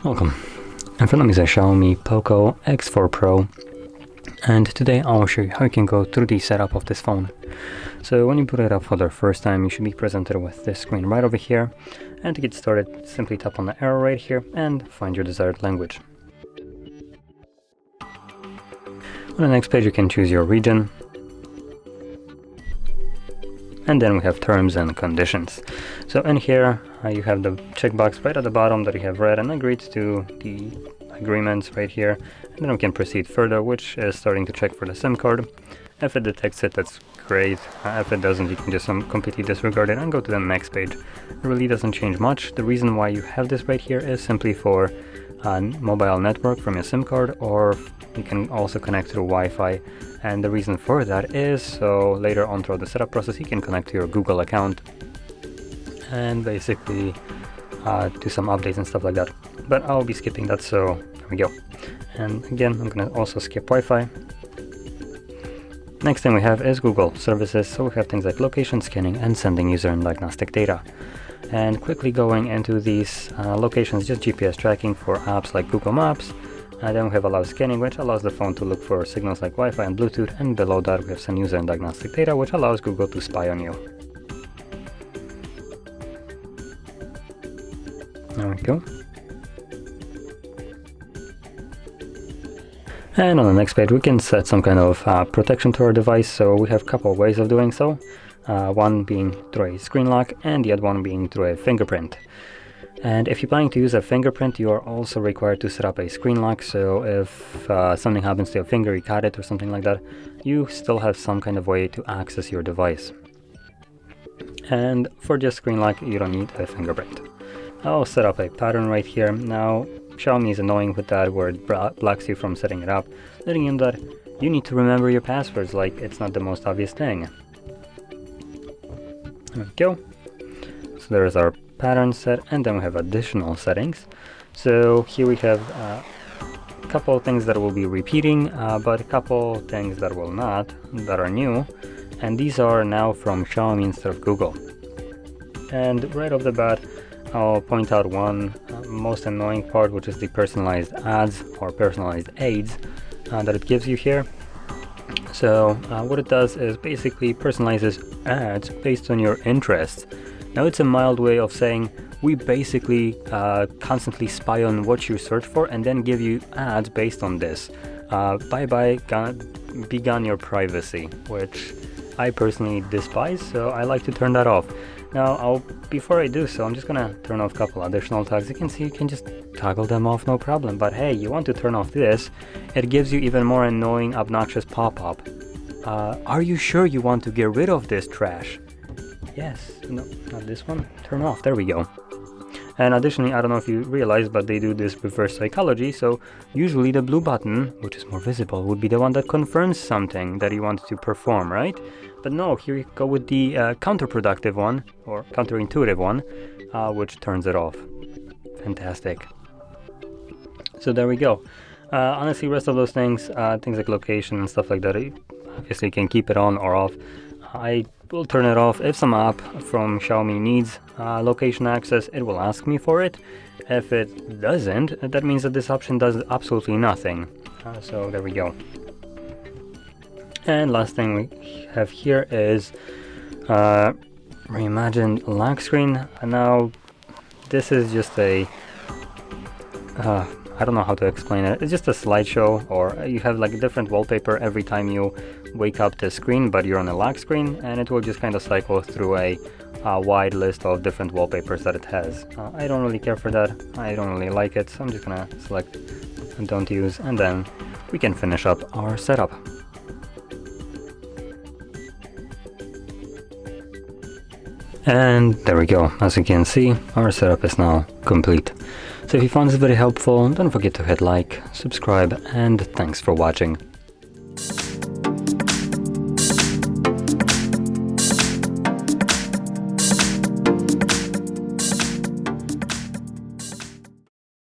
Welcome. In front of me is a Xiaomi POCO X4 Pro, and today I'll show you how you can go through the setup of this phone. So when you boot it up for the first time, you should be presented with this screen right over here, and to get started, simply tap on the arrow right here and find your desired language. On the next page you can choose your region, and then we have terms and conditions. So in here you have the checkbox right at the bottom that you have read and agreed to the agreements right here, and then we can proceed further, which is starting to check for the SIM card. If it detects it, that's great. If it doesn't, you can just completely disregard it and go to the next page. It really doesn't change much. The reason why you have this right here is simply for mobile network from your SIM card, or you can also connect through Wi-Fi, and the reason for that is so later on throughout the setup process you can connect to your Google account and basically do some updates and stuff like that, but I'll be skipping that, so there we go. And again, I'm gonna also skip Wi-Fi. Next thing we have is Google services, so we have things like location scanning and sending user and diagnostic data. And quickly going into these locations, just GPS tracking for apps like Google Maps. And then we have allow scanning, which allows the phone to look for signals like Wi-Fi and Bluetooth, and below that we have send user and diagnostic data, which allows Google to spy on you. There we go. And on the next page we can set some kind of protection to our device, so we have a couple of ways of doing so. One being through a screen lock and the other one being through a fingerprint. And if you're planning to use a fingerprint, you are also required to set up a screen lock, so if something happens to your finger, you cut it or something like that, you still have some kind of way to access your device. And for just screen lock, you don't need a fingerprint. I'll set up a pattern right here. Now Xiaomi is annoying with that, where it blocks you from setting it up, letting you know that you need to remember your passwords, like it's not the most obvious thing. There we go. So there's our pattern set, and then we have additional settings. So here we have a couple of things that will be repeating, but a couple things that will not, that are new, and these are now from Xiaomi instead of Google. And right off the bat, I'll point out one most annoying part, which is the personalized ads or personalized aids that it gives you here. So what it does is basically personalizes ads based on your interests. Now it's a mild way of saying we basically constantly spy on what you search for and then give you ads based on this. Bye-bye, be gone your privacy, which I personally despise, so I like to turn that off. Now, before I do so, I'm just gonna turn off a couple additional tags. You can see you can just toggle them off, no problem. But hey, you want to turn off this, it gives you even more annoying, obnoxious pop-up. Are you sure you want to get rid of this trash? Yes, no, not this one. Turn off, there we go. And additionally, I don't know if you realize, but they do this reverse psychology, so usually the blue button, which is more visible, would be the one that confirms something that you want to perform, right? But no, here you go with the counterproductive one, or counterintuitive one, which turns it off. Fantastic. So there we go. Honestly, rest of those things, things like location and stuff like that, obviously you can keep it on or off. I will turn it off. If some app from Xiaomi needs location access, it will ask me for it. If it doesn't, that means that this option does absolutely nothing. So there we go. And last thing we have here is Reimagined lock screen. Now this is just a I don't know how to explain it. It's just a slideshow, or you have like a different wallpaper every time you wake up the screen, but you're on a lock screen, and it will just kind of cycle through a wide list of different wallpapers that it has. I don't really care for that. I don't really like it, so I'm just gonna select don't use, and then we can finish up our setup. And there we go. As you can see, our setup is now complete. So if you found this very helpful, don't forget to hit like, subscribe, and thanks for watching.